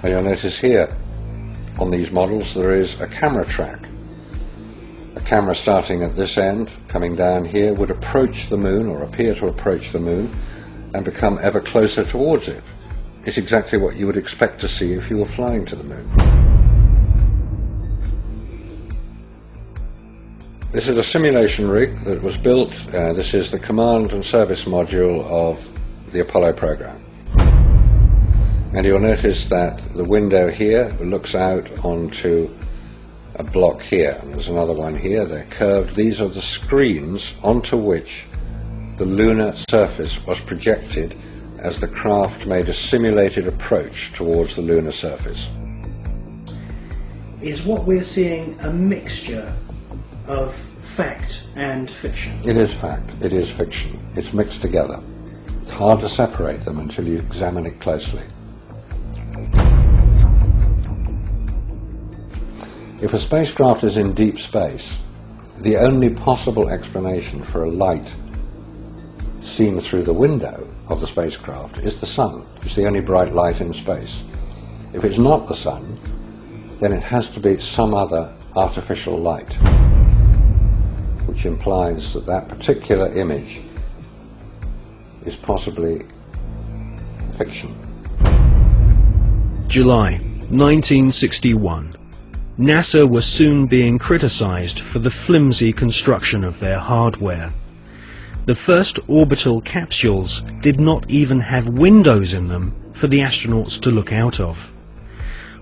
And you'll notice here on these models there is a camera track. A camera starting at this end, coming down here, would approach the moon, or appear to approach the moon, and become ever closer towards it. It's exactly what you would expect to see if you were flying to the moon. This is a simulation rig that was built. This is the command and service module of the Apollo program. And you'll notice that the window here looks out onto a block here. And there's another one here. They're curved. These are the screens onto which the lunar surface was projected as the craft made a simulated approach towards the lunar surface. Is what we're seeing a mixture of fact and fiction? It is fact. It is fiction. It's mixed together. It's hard to separate them until you examine it closely. If a spacecraft is in deep space, the only possible explanation for a light seen through the window of the spacecraft is the sun. It's the only bright light in space. If it's not the sun, then it has to be some other artificial light, which implies that that particular image is possibly fiction. July 1961. NASA were soon being criticized for the flimsy construction of their hardware. The first orbital capsules did not even have windows in them for the astronauts to look out of.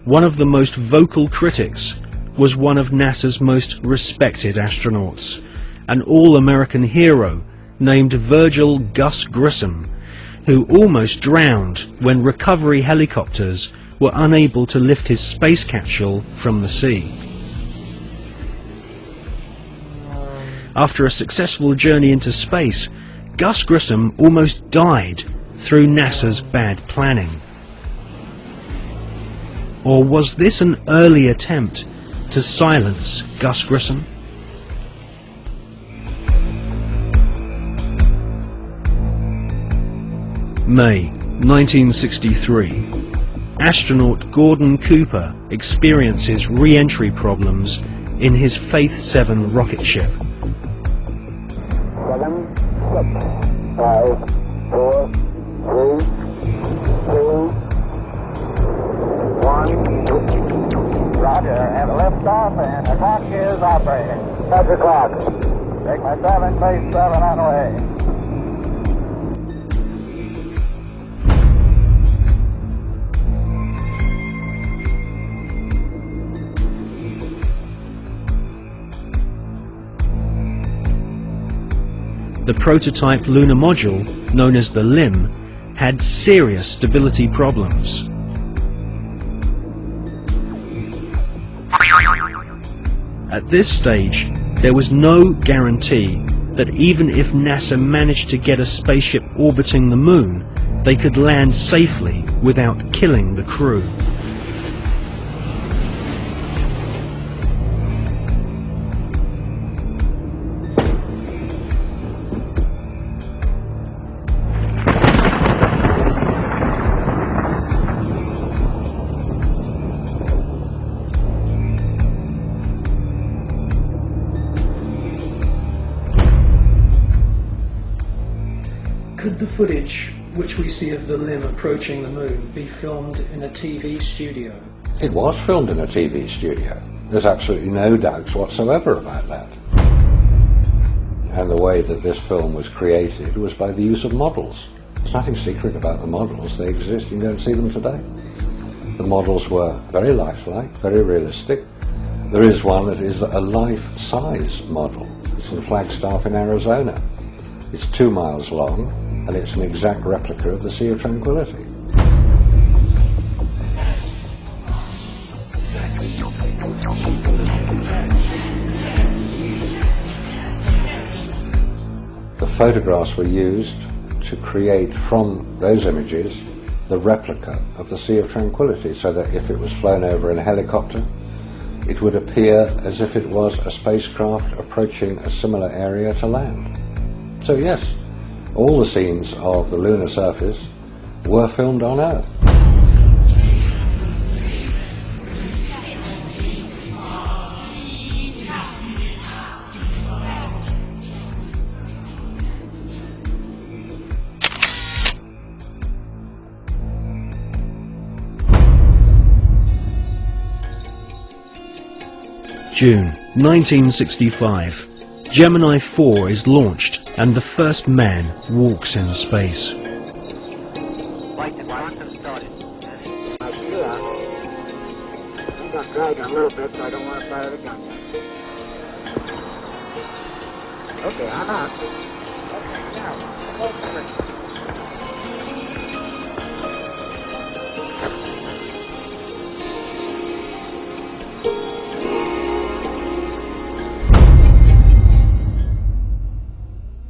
One of the most vocal critics was one of NASA's most respected astronauts, an all-American hero named Virgil Gus Grissom, who almost drowned when recovery helicopters were unable to lift his space capsule from the sea. After a successful journey into space, Gus Grissom almost died through NASA's bad planning. Or was this an early attempt to silence Gus Grissom? May 1963. Astronaut Gordon Cooper experiences re-entry problems in his Faith 7 rocket ship. 7, 6, 5, 4, 3, 2, 1. Roger, have a lift off and the clock is operating. Touch the clock. Take my 7, base 7 on the way. The prototype lunar module, known as the LIM, had serious stability problems. At this stage, there was no guarantee that even if NASA managed to get a spaceship orbiting the moon, they could land safely without killing the crew. Could the footage which we see of the LIM approaching the moon be filmed in a TV studio? It was filmed in a TV studio. There's absolutely no doubts whatsoever about that. And the way that this film was created was by the use of models. There's nothing secret about the models. They exist. You can go and see them today. The models were very lifelike, very realistic. There is one that is a life-size model. It's in Flagstaff in Arizona. It's 2 miles long, and it's an exact replica of the Sea of Tranquility. The photographs were used to create from those images the replica of the Sea of Tranquility, so that if it was flown over in a helicopter, it would appear as if it was a spacecraft approaching a similar area to land. So yes, all the scenes of the lunar surface were filmed on Earth. June 1965, Gemini 4 is launched and the first man walks in space. Like the quantum started. I'm going to drag a little bit, so I don't want to fire the gun. Okay, I'm out. Okay, now,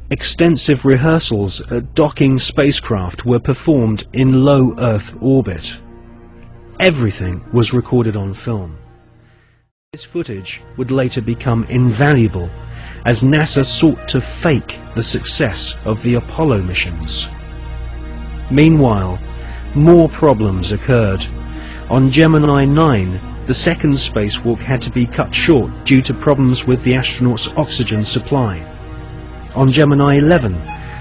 Extensive rehearsals at docking spacecraft were performed in low Earth orbit. Everything was recorded on film. This footage would later become invaluable as NASA sought to fake the success of the Apollo missions. Meanwhile, more problems occurred. On Gemini 9, the second spacewalk had to be cut short due to problems with the astronauts' oxygen supply. On Gemini 11,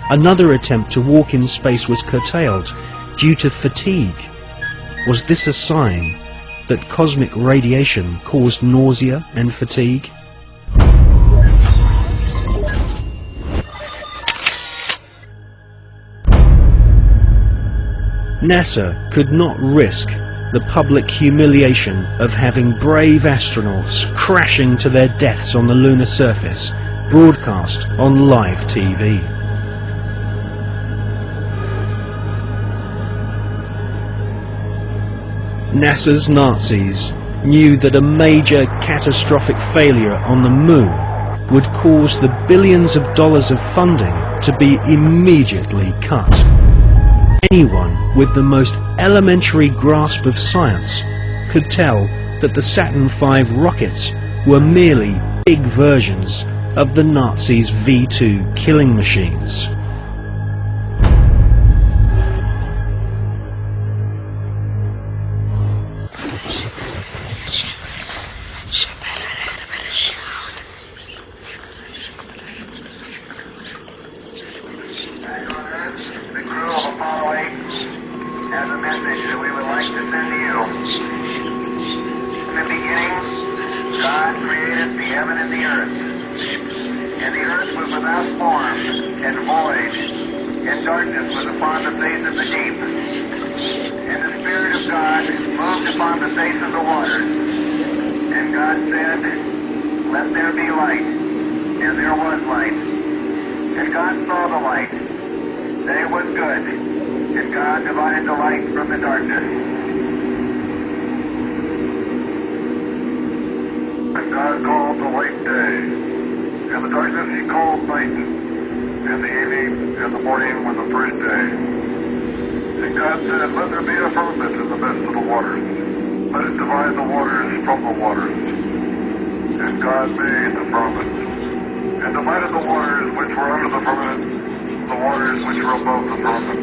another attempt to walk in space was curtailed due to fatigue. Was this a sign that cosmic radiation caused nausea and fatigue? NASA could not risk the public humiliation of having brave astronauts crashing to their deaths on the lunar surface broadcast on live TV. NASA's Nazis knew that a major catastrophic failure on the moon would cause the billions of dollars of funding to be immediately cut. Anyone with the most elementary grasp of science could tell that the Saturn V rockets were merely big versions of the Nazis' V-2 killing machines. the crew of Apollo 8 has a message that we would like to send to you. In the beginning, God created the heaven and the earth. And the earth was without form and void, and darkness was upon the face of the deep. And the Spirit of God moved upon the face of the waters. And God said, "Let there be light." And there was light. And God saw the light, that it was good. And God divided the light from the darkness. And God called the light day, and the darkness he called night, and the evening and the morning were the first day. And God said, "Let there be a firmament in the midst of the waters. Let it divide the waters from the waters." And God made the firmament, and divided the waters which were under the firmament, the waters which were above the firmament.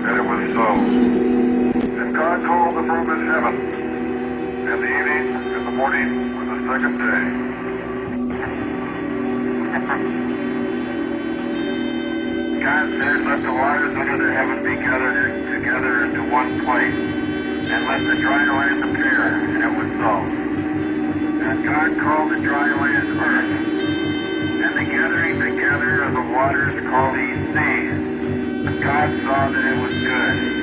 And it was so. And God called the firmament heaven, and the evening and the morning were the second day. God said, "Let the waters under the heaven be gathered together into one place, and let the dry land appear." And it was so. And God called the dry land earth, and the gathering together of the waters called he sea. And God saw that it was good.